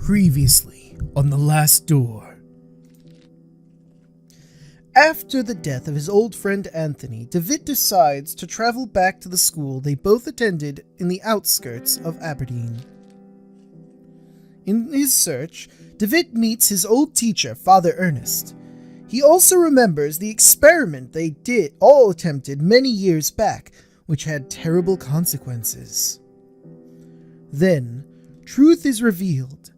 Previously on The Last Door. After the death of his old friend Anthony, David decides to travel back to the school they both attended in the outskirts of Aberdeen. In his search, David meets his old teacher, Father Ernest. He also remembers the experiment they all attempted many years back, which had terrible consequences. Then, truth is revealed.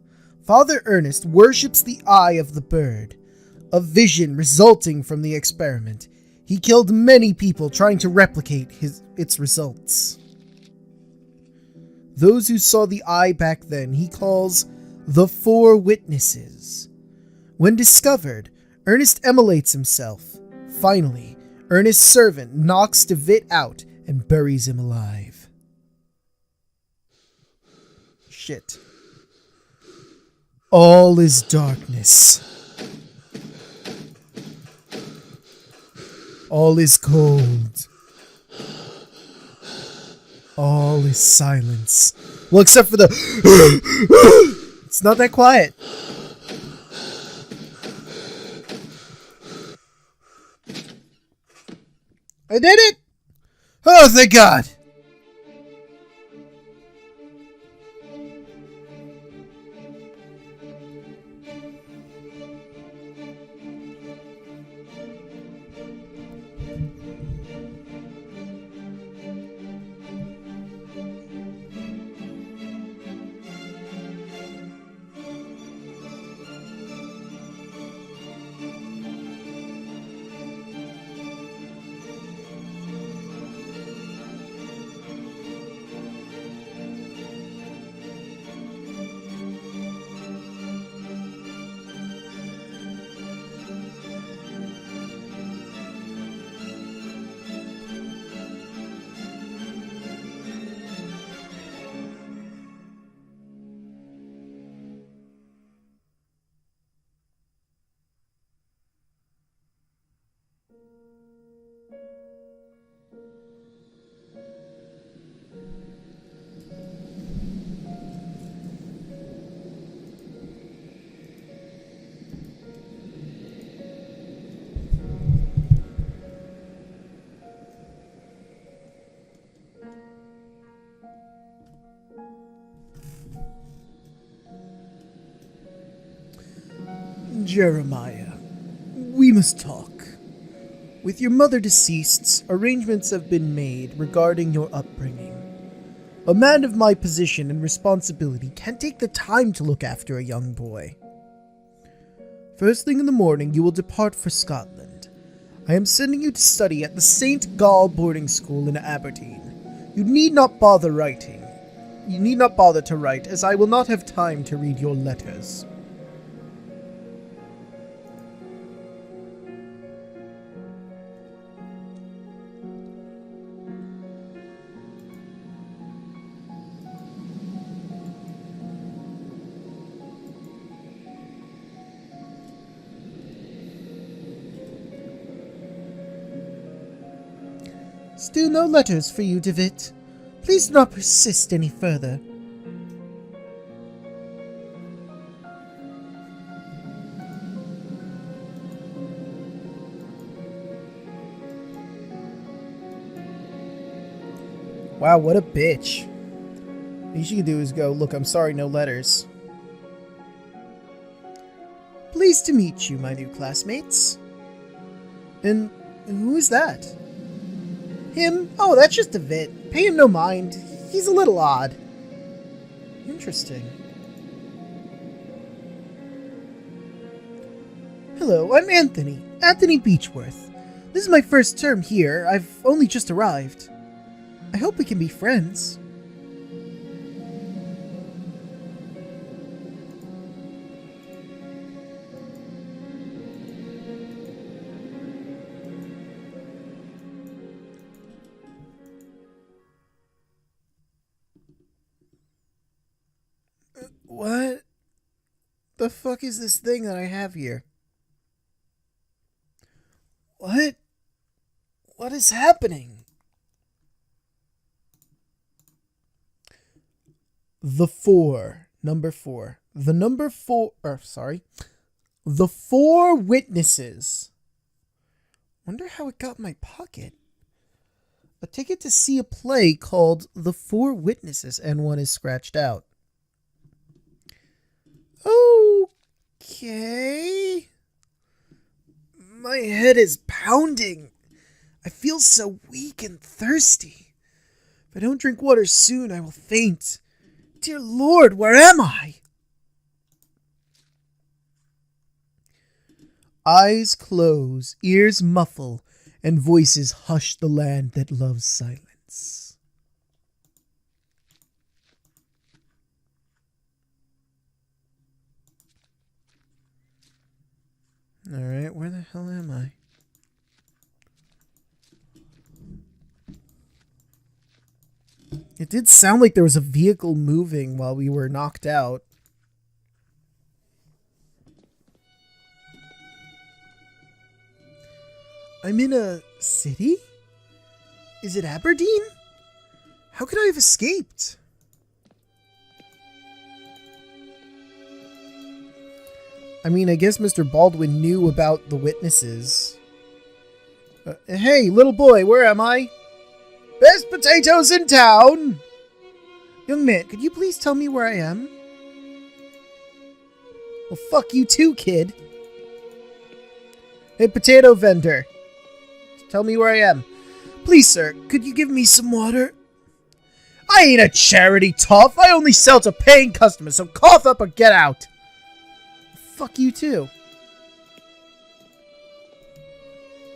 Father Ernest worships the eye of the bird, a vision resulting from the experiment. He killed many people trying to replicate its results. Those who saw the eye back then he calls the Four Witnesses. When discovered, Ernest immolates himself. Finally, Ernest's servant knocks David out and buries him alive. Shit. All is darkness. All is cold. All is silence. Well, except for the... It's not that quiet. I did it! Oh, thank God! Jeremiah, we must talk. With your mother deceased, arrangements have been made regarding your upbringing. A man of my position and responsibility can't take the time to look after a young boy. First thing in the morning, you will depart for Scotland. I am sending you to study at the St. Gall boarding school in Aberdeen. You need not bother to write, as I will not have time to read your letters. Still no letters for you, David. Please do not persist any further. Wow, what a bitch. All she can do is go, look, I'm sorry, no letters. Pleased to meet you, my new classmates. And who is that? Him? Oh, that's just David. Pay him no mind. He's a little odd. Interesting. Hello, I'm Anthony. Anthony Beechworth. This is my first term here. I've only just arrived. I hope we can be friends. What the fuck is this thing that I have here? What? What is happening? The Four Number 4. The 4 witnesses. Wonder how it got in my pocket. A ticket to see a play called The 4 Witnesses, and one is scratched out. Okay. My head is pounding. I feel so weak and thirsty. If I don't drink water soon, I will faint. Dear Lord, where am I? Eyes close, ears muffle, and voices hush the land that loves silence. Alright, where the hell am I? It did sound like there was a vehicle moving while we were knocked out. I'm in a city? Is it Aberdeen? How could I have escaped? I mean, I guess Mr. Baldwin knew about the witnesses. Hey, little boy, where am I? Best potatoes in town! Young man, could you please tell me where I am? Well, fuck you too, kid. Hey, potato vendor. Tell me where I am. Please, sir, could you give me some water? I ain't a charity toff. I only sell to paying customers, so cough up or get out. Fuck you too.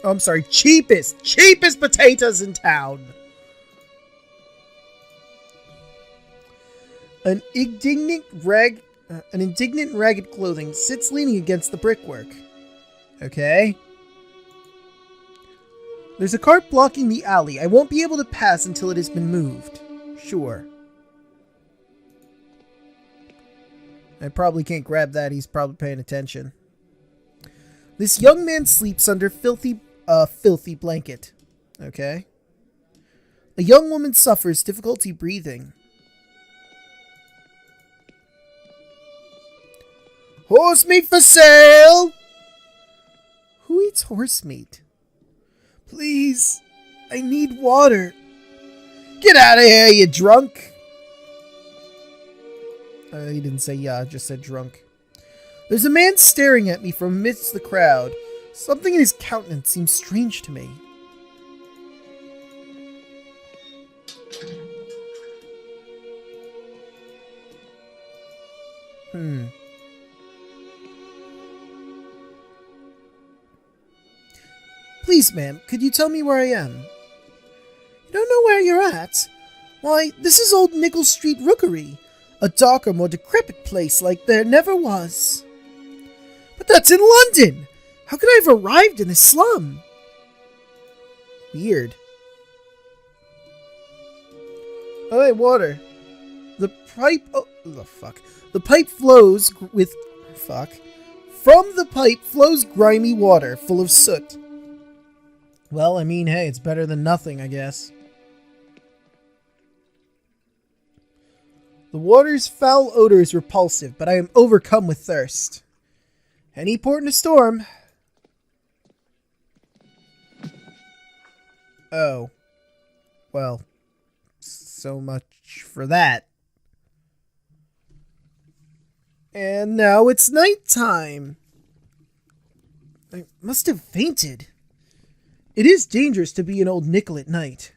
Oh, I'm sorry. Cheapest potatoes in town. An indignant ragged clothing sits leaning against the brickwork. Okay. There's a cart blocking the alley. I won't be able to pass until it has been moved. Sure. I probably can't grab that. He's probably paying attention. This young man sleeps under filthy blanket. Okay. A young woman suffers difficulty breathing. Horse meat for sale! Who eats horse meat? Please, I need water. Get out of here, you drunk! He didn't say yeah, just said drunk. There's a man staring at me from amidst the crowd. Something in his countenance seems strange to me. Please, ma'am, could you tell me where I am? You don't know where you're at? Why, this is Old Nichol Street Rookery. A darker, more decrepit place like there never was. But that's in London! How could I have arrived in this slum? Weird. Oh, hey, water. The pipe... Oh, the fuck. The pipe flows with... Fuck. From the pipe flows grimy water, full of soot. Well, I mean, hey, it's better than nothing, I guess. The water's foul odor is repulsive, but I am overcome with thirst. Any port in a storm. Oh. Well, so much for that. And now it's nighttime. I must have fainted. It is dangerous to be in Old Nichol at night.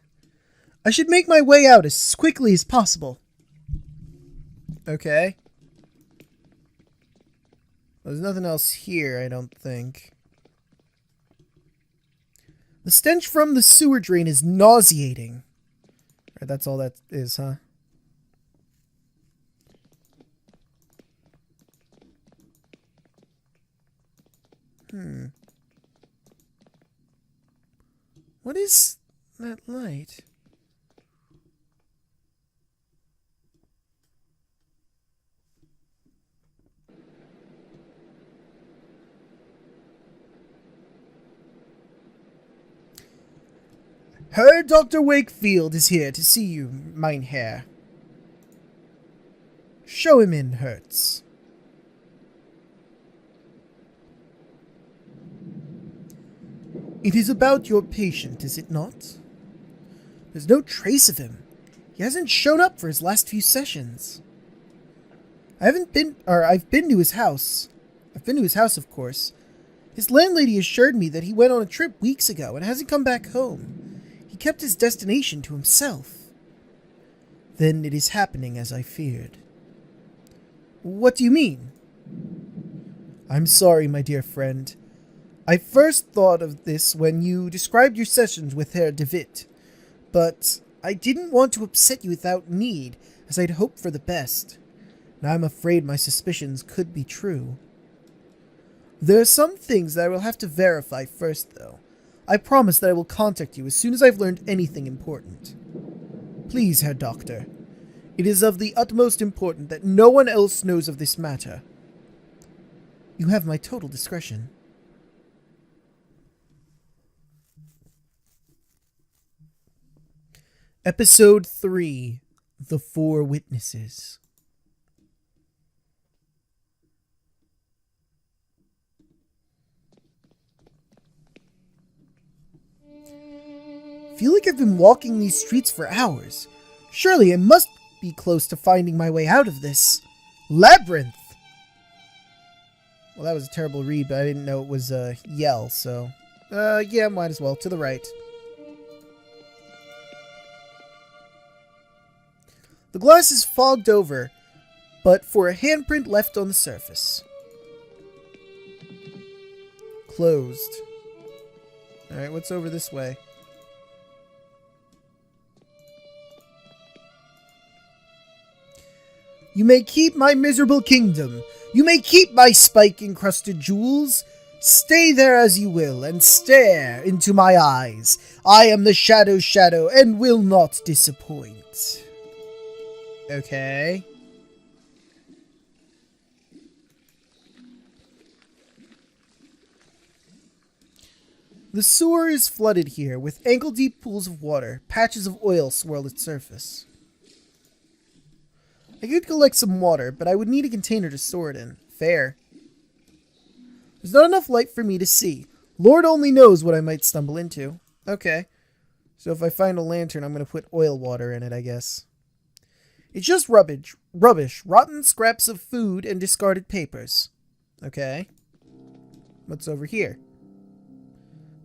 I should make my way out as quickly as possible. Okay. There's nothing else here, I don't think. The stench from the sewer drain is nauseating. Right, that's all that is, huh? What is that light? Herr Dr. Wakefield is here to see you, mein Herr. Show him in, Hertz. It is about your patient, is it not? There's no trace of him. He hasn't shown up for his last few sessions. I've been to his house. I've been to his house, of course. His landlady assured me that he went on a trip weeks ago and hasn't come back home. He kept his destination to himself. Then it is happening as I feared. What do you mean? I'm sorry, my dear friend. I first thought of this when you described your sessions with Herr de Witt, but I didn't want to upset you without need, as I'd hoped for the best. Now I'm afraid my suspicions could be true. There are some things that I will have to verify first, though. I promise that I will contact you as soon as I've learned anything important. Please, Herr Doctor. It is of the utmost importance that no one else knows of this matter. You have my total discretion. Episode 3. The Four Witnesses. Feel like I've been walking these streets for hours. Surely I must be close to finding my way out of this labyrinth. Well, that was a terrible read, but I didn't know it was a yell, so yeah, might as well. To the right. The glass is fogged over, but for a handprint left on the surface. Closed. Alright, what's over this way? You may keep my miserable kingdom. You may keep my spike-encrusted jewels. Stay there as you will, and stare into my eyes. I am the Shadow's shadow, and will not disappoint. Okay. The sewer is flooded here, with ankle-deep pools of water. Patches of oil swirl its surface. I could collect some water, but I would need a container to store it in. Fair. There's not enough light for me to see. Lord only knows what I might stumble into. Okay. So if I find a lantern, I'm going to put oil water in it, I guess. It's just rubbish, rotten scraps of food and discarded papers. Okay. What's over here?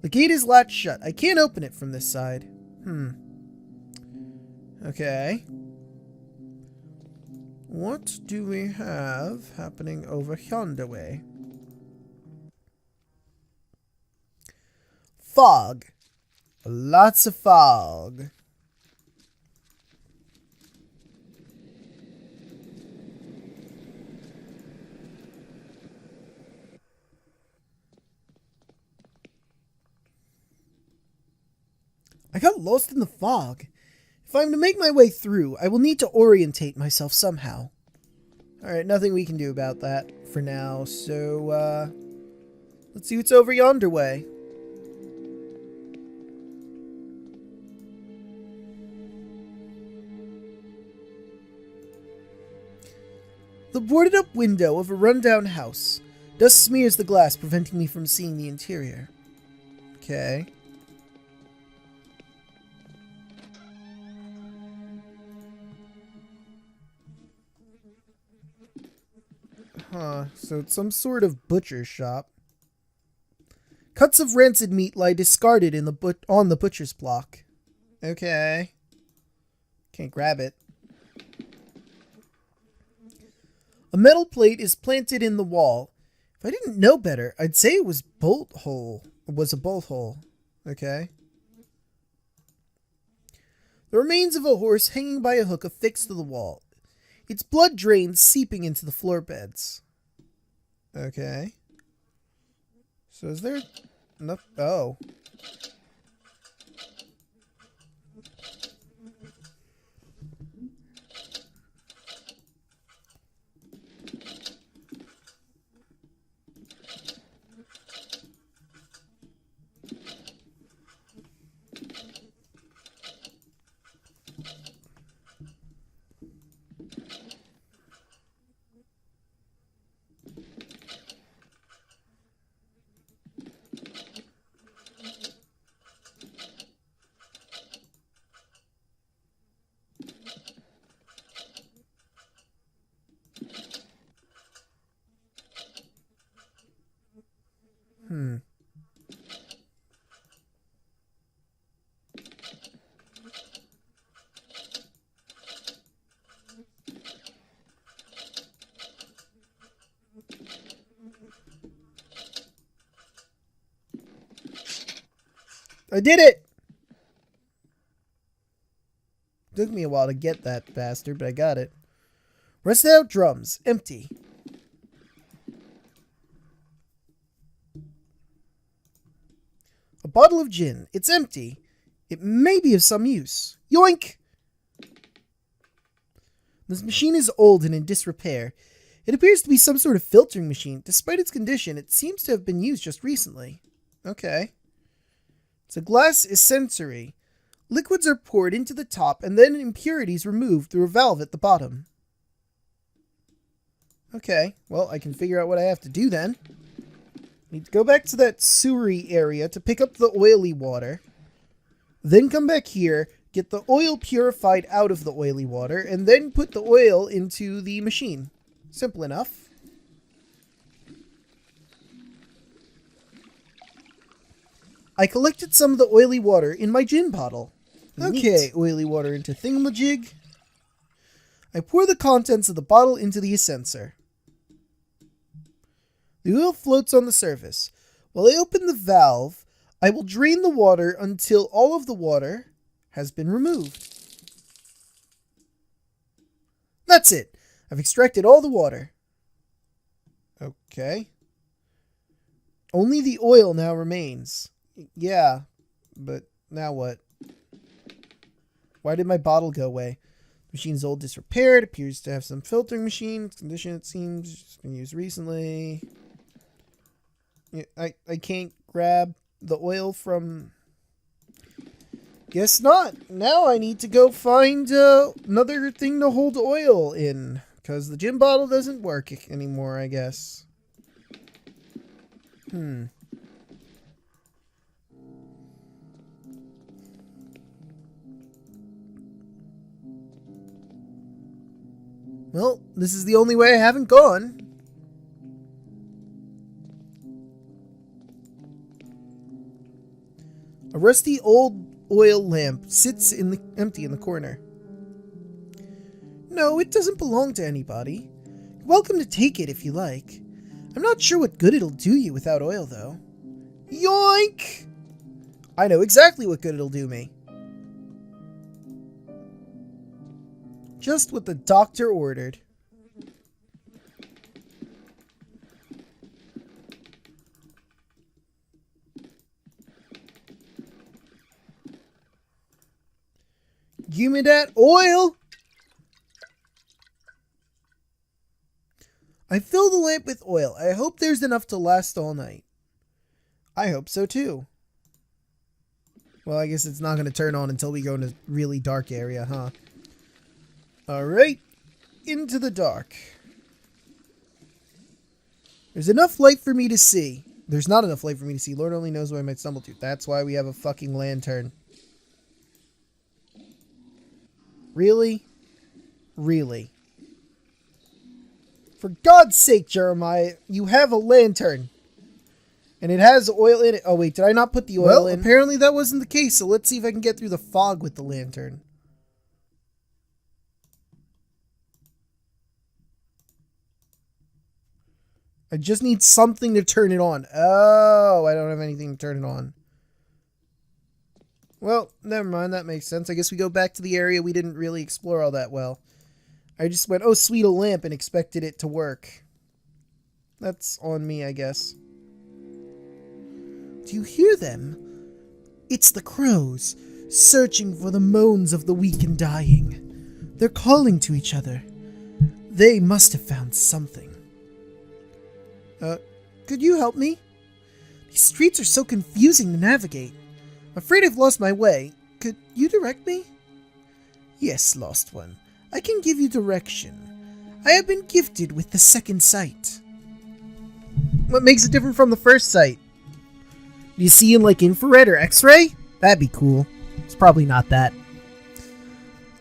The gate is latched shut. I can't open it from this side. Okay. What do we have happening over yonder way? Fog. Lots of fog. I got lost in the fog. If I'm to make my way through, I will need to orientate myself somehow. Alright, nothing we can do about that for now, so, let's see what's over yonder way. The boarded-up window of a run-down house. Dust smears the glass, preventing me from seeing the interior. Okay. Huh, so it's some sort of butcher shop. Cuts of rancid meat lie discarded in on the butcher's block. Okay. Can't grab it. A metal plate is planted in the wall. If I didn't know better, I'd say it was a bolt hole. Okay. The remains of a horse hanging by a hook affixed to the wall. Its blood drains seeping into the floor beds. Okay. So is there... No, oh. I did it! Took me a while to get that bastard, but I got it. Rusted out drums. Empty. A bottle of gin. It's empty. It may be of some use. Yoink! This machine is old and in disrepair. It appears to be some sort of filtering machine. Despite its condition, it seems to have been used just recently. Okay. It's a glass essensory. Liquids are poured into the top and then impurities removed through a valve at the bottom. Okay, well, I can figure out what I have to do then. Need to go back to that sewery area to pick up the oily water. Then come back here, get the oil purified out of the oily water, and then put the oil into the machine. Simple enough. I collected some of the oily water in my gin bottle. Neat. Okay, oily water into thingamajig. I pour the contents of the bottle into the essencer. The oil floats on the surface. While I open the valve, I will drain the water until all of the water has been removed. That's it. I've extracted all the water. Okay. Only the oil now remains. Yeah, but now what? Why did my bottle go away? Machine's old, disrepaired. Appears to have some filtering machine. Condition, it seems. It's been used recently. I can't grab the oil from... Guess not. Now I need to go find another thing to hold oil in. Because the gin bottle doesn't work anymore, I guess. Well, this is the only way I haven't gone. A rusty old oil lamp sits empty in the corner. No, it doesn't belong to anybody. You're welcome to take it if you like. I'm not sure what good it'll do you without oil, though. Yoink! I know exactly what good it'll do me. Just what the doctor ordered. Give me that oil! I fill the lamp with oil. I hope there's enough to last all night. I hope so too. Well, I guess it's not going to turn on until we go in a really dark area, huh? Alright. Into the dark. There's enough light for me to see. There's not enough light for me to see. Lord only knows what I might stumble to. That's why we have a fucking lantern. Really? Really? For God's sake, Jeremiah, you have a lantern. And it has oil in it. Oh, wait, did I not put the oil in? Apparently that wasn't the case, so let's see if I can get through the fog with the lantern. I just need something to turn it on. Oh, I don't have anything to turn it on. Well, never mind, that makes sense. I guess we go back to the area we didn't really explore all that well. I just went, oh, sweet, a lamp, and expected it to work. That's on me, I guess. Do you hear them? It's the crows, searching for the moans of the weak and dying. They're calling to each other. They must have found something. Could you help me? These streets are so confusing to navigate. I'm afraid I've lost my way. Could you direct me? Yes, lost one. I can give you direction. I have been gifted with the second sight. What makes it different from the first sight? Do you see in like infrared or x-ray? That'd be cool. It's probably not that.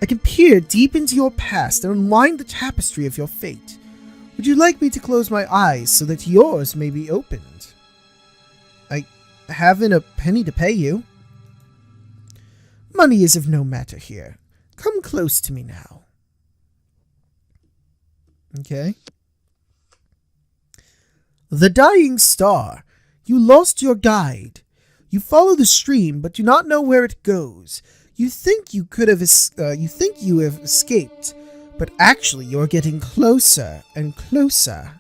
I can peer deep into your past and unwind the tapestry of your fate. Would you like me to close my eyes so that yours may be opened? I haven't a penny to pay you. Money is of no matter here. Come close to me now. Okay. The dying star. You lost your guide. You follow the stream, but do not know where it goes. You think you have escaped, but actually you're getting closer and closer.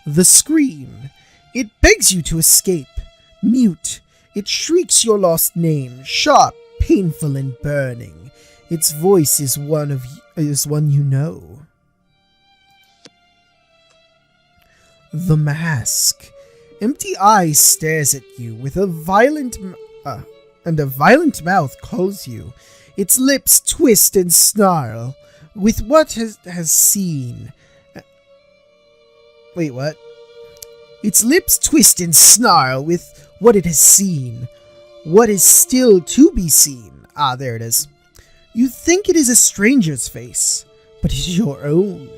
The scream. It begs you to escape. Mute. It shrieks your lost name, sharp, painful, and burning. Its voice is one you know. The mask. Empty eyes stares at you with a violent mouth calls you. Its lips twist and snarl with what has seen. Wait, what? Its lips twist and snarl with what it has seen. What is still to be seen. Ah, there it is. You think it is a stranger's face, but it is your own.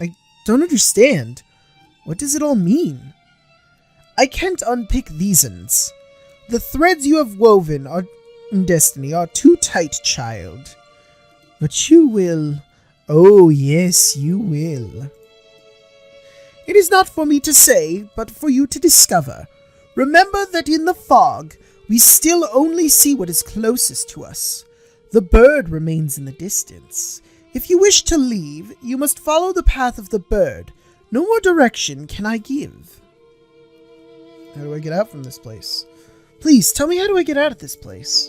I don't understand. What does it all mean? I can't unpick these ends. The threads you have woven in destiny are too tight, child. But you will. Oh, yes, you will. It is not for me to say, but for you to discover. Remember that in the fog, we still only see what is closest to us. The bird remains in the distance. If you wish to leave, you must follow the path of the bird. No more direction can I give. How do I get out from this place? Please, tell me, how do I get out of this place?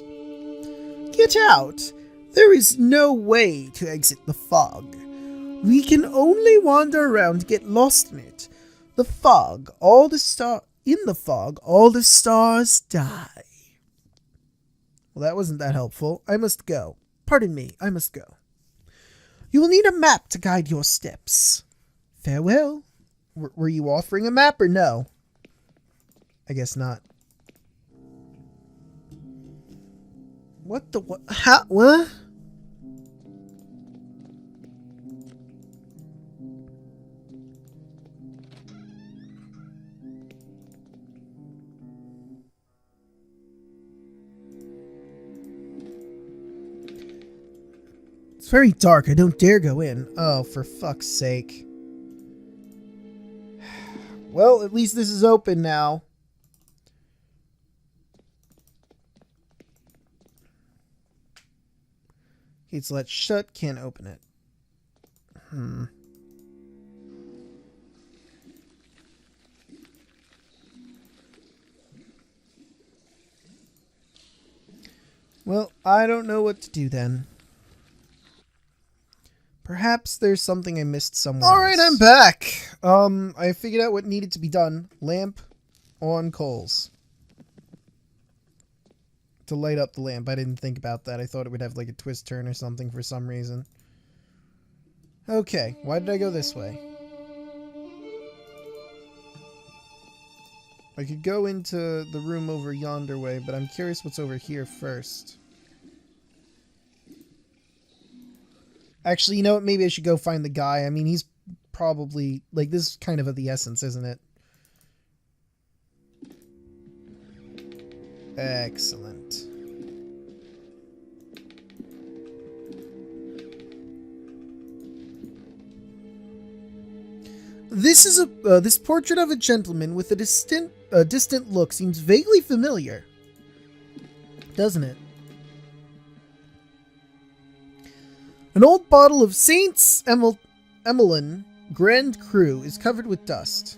Get out? There is no way to exit the fog. We can only wander around, get lost in it. In the fog, all the stars die. Well, that wasn't that helpful. I must go. Pardon me, I must go. You will need a map to guide your steps. Farewell. Were you offering a map or no? I guess not. What the what? What? It's very dark. I don't dare go in. Oh, for fuck's sake. Well, at least this is open now. It's let shut. Can't open it. Well, I don't know what to do then. Perhaps there's something I missed somewhere. Alright, I'm back. I figured out what needed to be done. Lamp on coals. To light up the lamp. I didn't think about that. I thought it would have like a twist turn or something for some reason. Okay, why did I go this way? I could go into the room over yonder way, but I'm curious what's over here first. Actually, you know what? Maybe I should go find the guy. I mean, he's probably... like, this is kind of the essence, isn't it? Excellent. This is this portrait of a gentleman with a distant look seems vaguely familiar, doesn't it? An old bottle of Saint's Emmeline Grand Cru is covered with dust.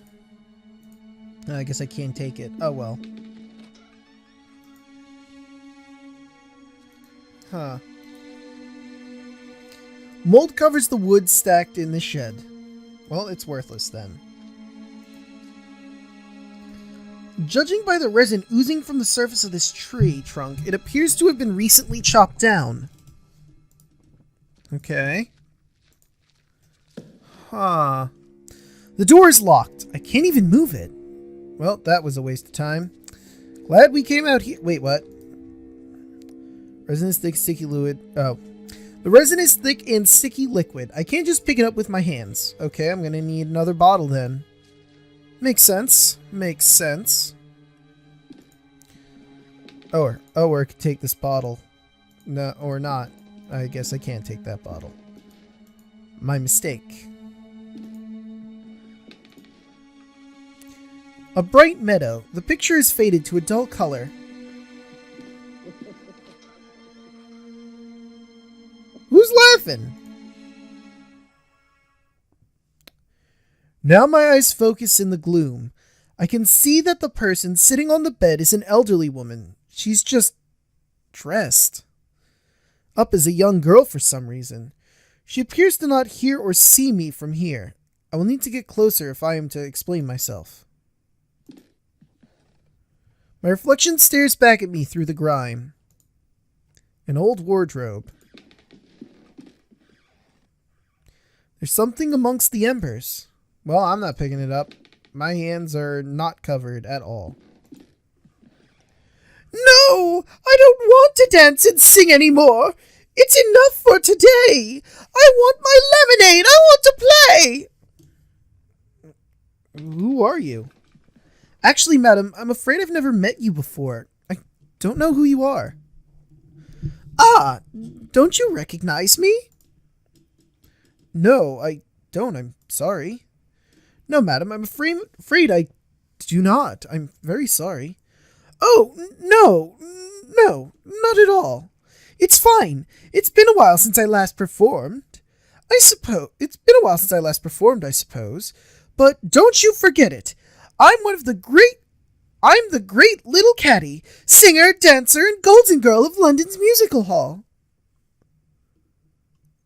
I guess I can't take it. Oh well. Huh. Mold covers the wood stacked in the shed. Well, it's worthless then. Judging by the resin oozing from the surface of this tree trunk, it appears to have been recently chopped down. Okay. Huh. The door is locked. I can't even move it. Well, that was a waste of time. Glad we came out here. Wait, what? Resin is thick, sticky liquid. Oh. The resin is thick and sticky liquid. I can't just pick it up with my hands. Okay, I'm gonna need another bottle then. Makes sense. Makes sense. Or I could take this bottle. No, or not. I guess I can't take that bottle. My mistake. A bright meadow. The picture is faded to a dull color. Who's laughing? Now my eyes focus in the gloom. I can see that the person sitting on the bed is an elderly woman. She's just dressed up as a young girl for some reason. She appears to not hear or see me from here. I will need to get closer if I am to explain myself. My reflection stares back at me through the grime. An old wardrobe. There's something amongst the embers. Well, I'm not picking it up. My hands are not covered at all. No! I don't want to dance and sing anymore! It's enough for today! I want my lemonade! I want to play! Who are you? Actually, madam, I'm afraid I've never met you before. I don't know who you are. Ah! Don't you recognize me? No, I don't. I'm sorry. No, madam, I'm afraid I do not. I'm very sorry. Oh, no, not at all. It's fine. It's been a while since I last performed. I suppose. But don't you forget it. I'm the great little caddy, singer, dancer, and golden girl of London's musical hall.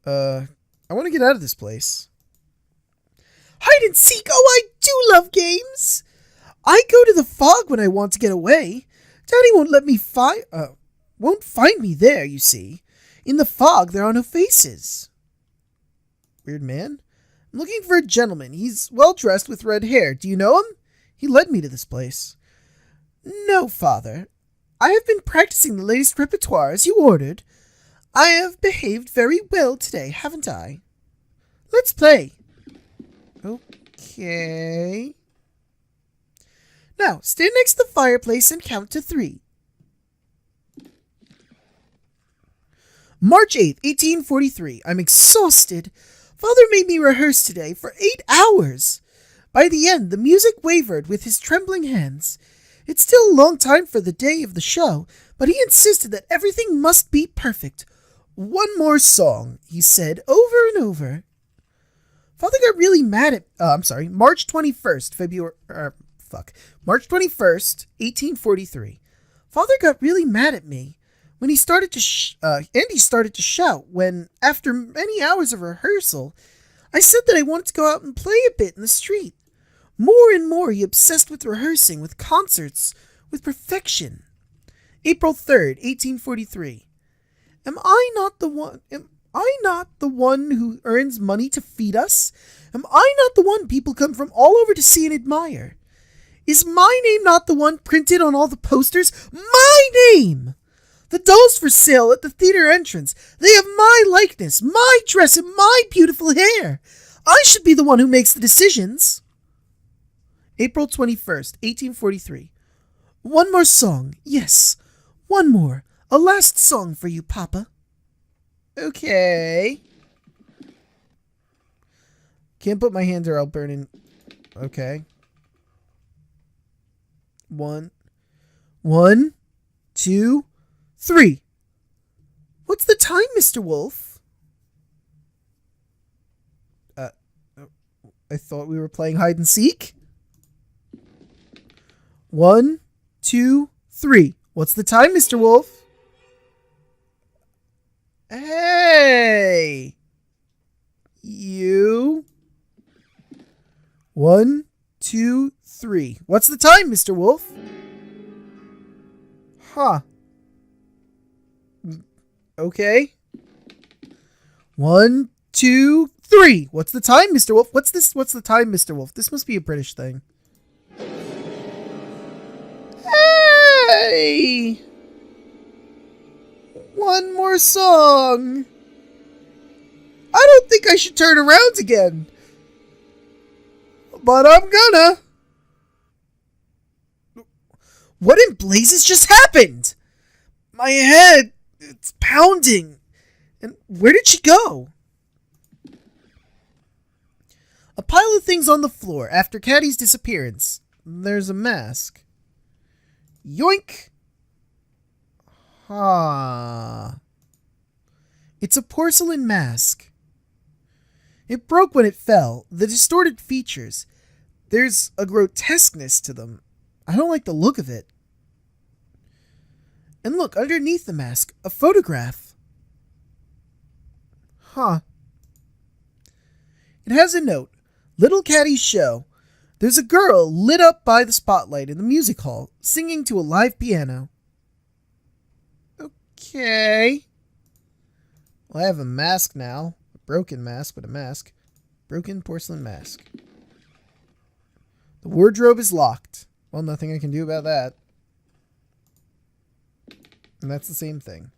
I want to get out of this place. Hide and seek! Oh, I do love games! I go to the fog when I want to get away. Daddy won't find me there, you see. In the fog, there are no faces. Weird man. I'm looking for a gentleman. He's well-dressed with red hair. Do you know him? He led me to this place. No, father. I have been practicing the latest repertoire as you ordered. I have behaved very well today, haven't I? Let's play. Okay. Now, stand next to the fireplace and count to 3. March 8th, 1843. I'm exhausted. Father made me rehearse today for 8 hours. By the end, the music wavered with his trembling hands. It's still a long time for the day of the show, but he insisted that everything must be perfect. One more song, he said over and over. Father got really mad at... March 21st, March 21st, 1843. Father got really mad at me when he started to shout when, after many hours of rehearsal, I said that I wanted to go out and play a bit in the street. More and more he obsessed with rehearsing, with concerts, with perfection. April 3rd, 1843. Am I not the one who earns money to feed us? Am I not the one people come from all over to see and admire? Is my name not the one printed on all the posters? My name! The dolls for sale at the theater entrance. They have my likeness, my dress, and my beautiful hair. I should be the one who makes the decisions. April 21st, 1843. One more song. Yes, one more. A last song for you, Papa. Okay. Can't put my hands or I'll burn in. Okay. One, 2, 3. What's the time, Mr. Wolf? I thought we were playing hide and seek. 1, 2, 3. What's the time, Mr. Wolf? Hey! You. 1, 2, 3. What's the time, Mr. Wolf? Huh. Okay. 1, 2, 3. What's the time, Mr. Wolf? What's this? What's the time, Mr. Wolf? This must be a British thing. Hey! One more song. I don't think I should turn around again. But I'm gonna. What in blazes just happened? My head, it's pounding. And where did she go? A pile of things on the floor after Caddy's disappearance. there's a mask. Yoink! Ah. It's a porcelain mask. It broke when it fell. The distorted features. There's a grotesqueness to them. I don't like the look of it. And look, underneath the mask, a photograph. Huh. It has a note. Little Caddy's show. There's a girl lit up by the spotlight in the music hall, singing to a live piano. Okay. Well, I have a mask now. A broken mask, but a mask. Broken porcelain mask. The wardrobe is locked. Well, nothing I can do about that. And that's the same thing.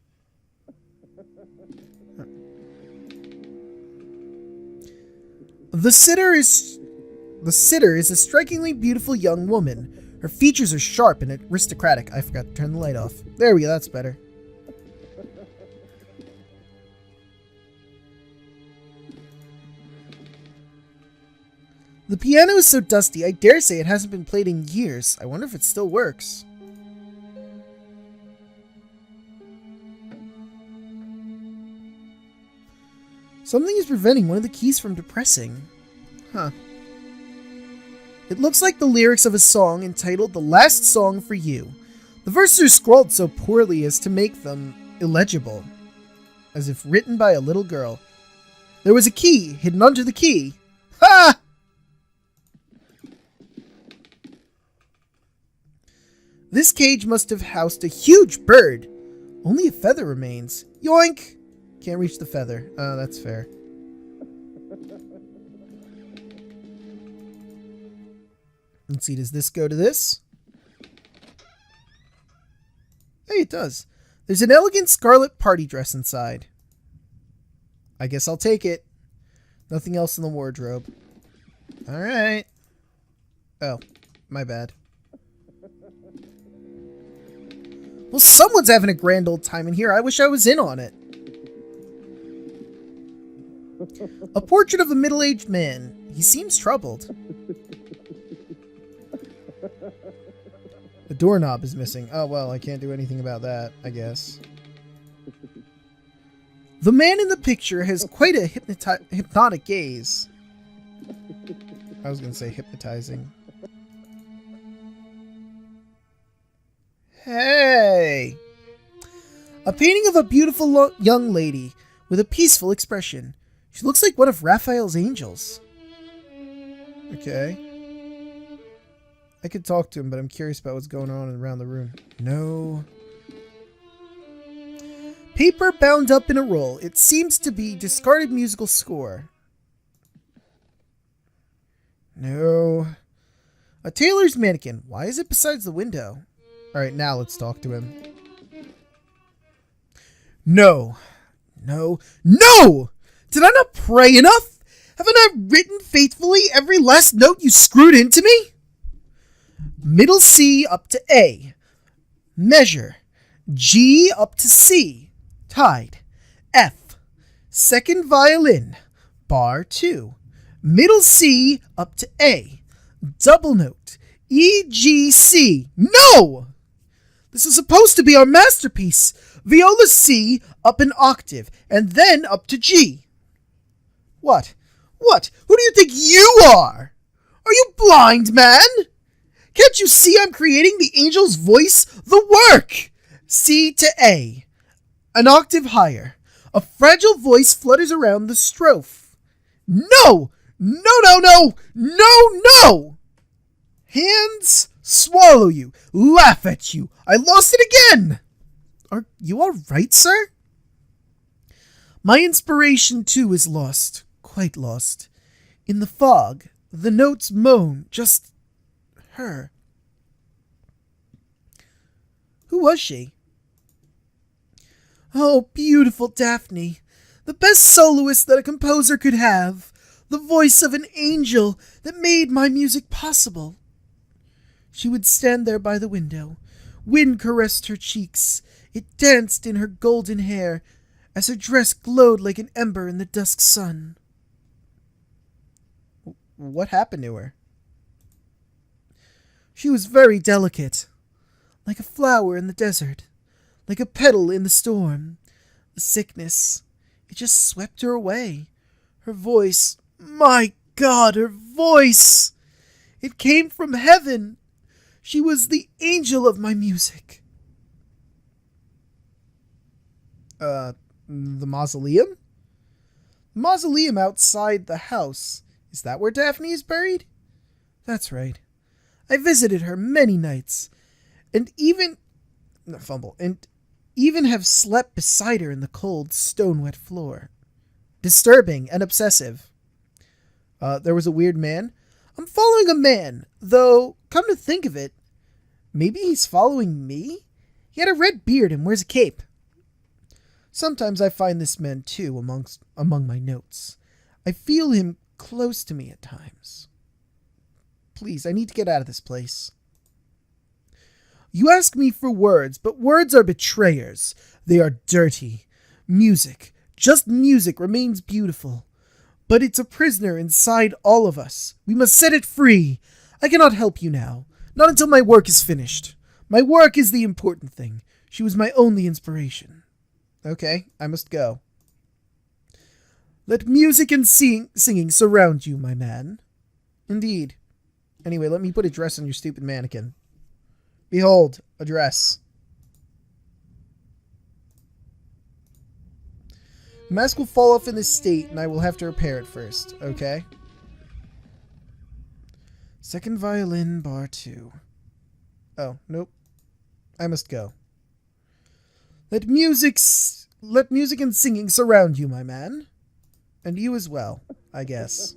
The sitter is a strikingly beautiful young woman. Her features are sharp and aristocratic. I forgot to turn the light off. There we go, that's better. The piano is so dusty, I dare say it hasn't been played in years. I wonder if it still works. Something is preventing one of the keys from depressing. Huh. It looks like the lyrics of a song entitled The Last Song for You. The verses are scrawled so poorly as to make them illegible, as if written by a little girl. There was a key hidden under the key. Ha! This cage must have housed a huge bird. Only a feather remains. Yoink! Can't reach the feather. Oh, that's fair. Let's see, does this go to this? Hey, it does. There's an elegant scarlet party dress inside. I guess I'll take it. Nothing else in the wardrobe. Alright. Oh, my bad. Well, someone's having a grand old time in here. I wish I was in on it. A portrait of a middle-aged man. He seems troubled. The doorknob is missing. Oh, well, I can't do anything about that, I guess. The man in the picture has quite a hypnotic gaze. I was going to say hypnotizing. Hey! A painting of a beautiful young lady with a peaceful expression. She looks like one of Raphael's angels. Okay. I could talk to him, but I'm curious about what's going on around the room. No. Paper bound up in a roll. It seems to be discarded musical score. No. A tailor's mannequin. Why is it besides the window? Alright, now let's talk to him. No. No. No! Did I not pray enough? Haven't I written faithfully every last note you screwed into me? Middle C up to A. Measure. G up to C. Tied. F. Second violin. Bar 2. Middle C up to A. Double note. E, G, C. No! This is supposed to be our masterpiece. Viola C up an octave, and then up to G. What? What? Who do you think you are? Are you blind, man? Can't you see I'm creating the angel's voice? The work! C to A. An octave higher. A fragile voice flutters around the strophe. No! No, no, no! No, no! Hands swallow you. Laugh at you. I lost it again! Are you all right, sir? My inspiration, too, is lost. Quite lost. In the fog, the notes moan. Just her. Who was she? Oh, beautiful Daphne. The best soloist that a composer could have. The voice of an angel that made my music possible. She would stand there by the window. Wind caressed her cheeks. It danced in her golden hair as her dress glowed like an ember in the dusk sun. What happened to her? She was very delicate, like a flower in the desert, like a petal in the storm. The sickness, it just swept her away. Her voice, my God, her voice! It came from heaven. She was the angel of my music. The mausoleum? The mausoleum outside the house. Is that where Daphne is buried? That's right. I visited her many nights, and even have slept beside her in the cold, stone-wet floor. Disturbing and obsessive. There was a weird man. I'm following a man, though, come to think of it, maybe he's following me? He had a red beard and wears a cape. Sometimes I find this man, too, among my notes. I feel him close to me at times. Please, I need to get out of this place. You ask me for words, but words are betrayers. They are dirty. Music, just music, remains beautiful. But it's a prisoner inside all of us. We must set it free. I cannot help you now. Not until my work is finished. My work is the important thing. She was my only inspiration. Okay, I must go. Let music and singing surround you, my man. Indeed. Anyway, let me put a dress on your stupid mannequin. Behold, a dress. The mask will fall off in this state, and I will have to repair it first, okay? Second violin, bar 2. Oh, nope. I must go. Let music and singing surround you, my man. And you as well, I guess.